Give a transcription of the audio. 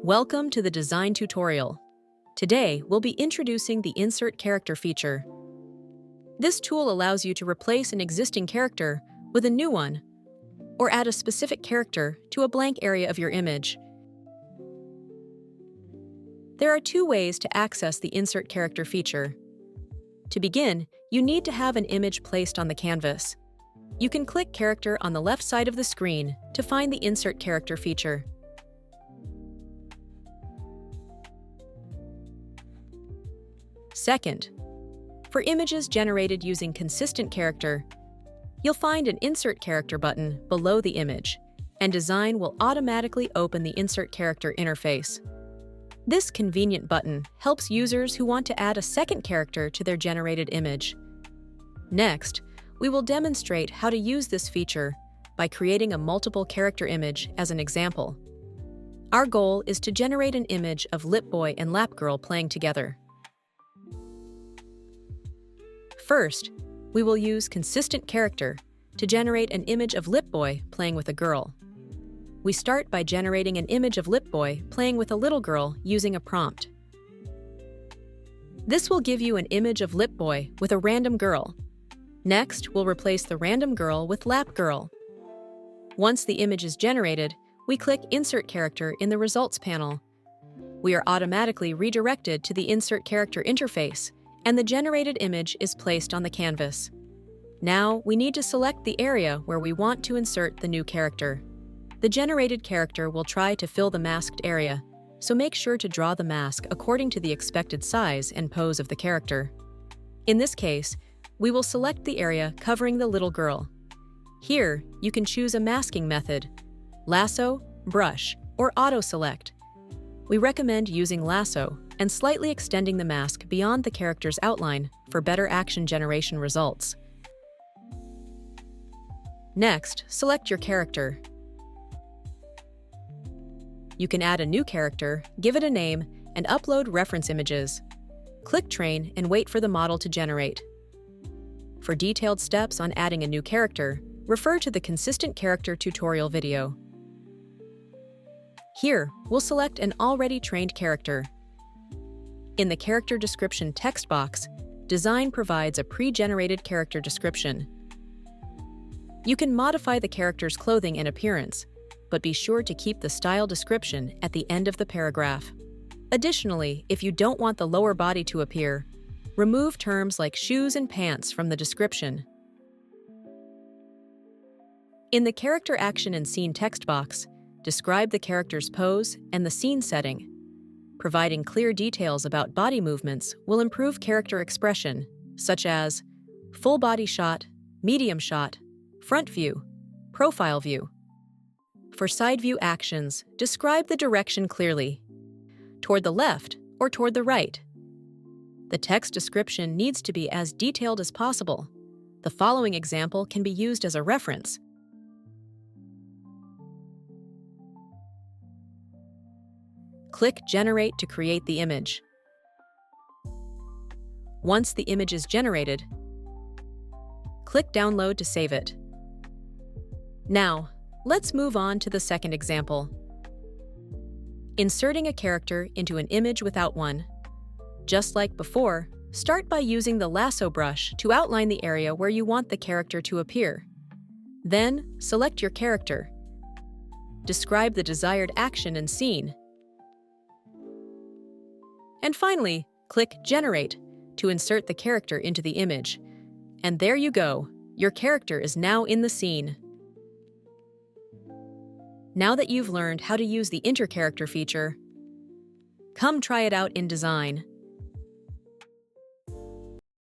Welcome to the design tutorial. Today, we'll be introducing the Insert Character feature. This tool allows you to replace an existing character with a new one, or add a specific character to a blank area of your image. There are two ways to access the Insert Character feature. To begin, you need to have an image placed on the canvas. You can click Character on the left side of the screen to find the Insert Character feature. Second, for images generated using consistent character, you'll find an Insert Character button below the image, and Dzine will automatically open the Insert Character interface. This convenient button helps users who want to add a second character to their generated image. Next, we will demonstrate how to use this feature by creating a multiple character image as an example. Our goal is to generate an image of Lip Boy and Lap Girl playing together. First, we will use consistent character to generate an image of Lip Boy playing with a girl. We start by generating an image of Lip Boy playing with a little girl using a prompt. This will give you an image of Lip Boy with a random girl. Next, we'll replace the random girl with Lap Girl. Once the image is generated, we click Insert Character in the Results panel. We are automatically redirected to the Insert Character interface, and the generated image is placed on the canvas. Now, we need to select the area where we want to insert the new character. The generated character will try to fill the masked area, so make sure to draw the mask according to the expected size and pose of the character. In this case, we will select the area covering the little girl. Here, you can choose a masking method: lasso, brush, or auto-select. We recommend using lasso and slightly extending the mask beyond the character's outline for better action generation results. Next, select your character. You can add a new character, give it a name, and upload reference images. Click Train and wait for the model to generate. For detailed steps on adding a new character, refer to the Consistent Character tutorial video. Here, we'll select an already trained character. In the character description text box, Dzine provides a pre-generated character description. You can modify the character's clothing and appearance, but be sure to keep the style description at the end of the paragraph. Additionally, if you don't want the lower body to appear, remove terms like shoes and pants from the description. In the Character Action and Scene text box, describe the character's pose and the scene setting. Providing clear details about body movements will improve character expression, such as full body shot, medium shot, front view, profile view. For side view actions, describe the direction clearly: toward the left or toward the right. The text description needs to be as detailed as possible. The following example can be used as a reference. Click Generate to create the image. Once the image is generated, click Download to save it. Now, let's move on to the second example. Inserting a character into an image without one. Just like before, start by using the lasso brush to outline the area where you want the character to appear. Then, select your character. Describe the desired action and scene. And finally, click Generate to insert the character into the image. And there you go, your character is now in the scene. Now that you've learned how to use the Insert Character feature, come try it out in Dzine.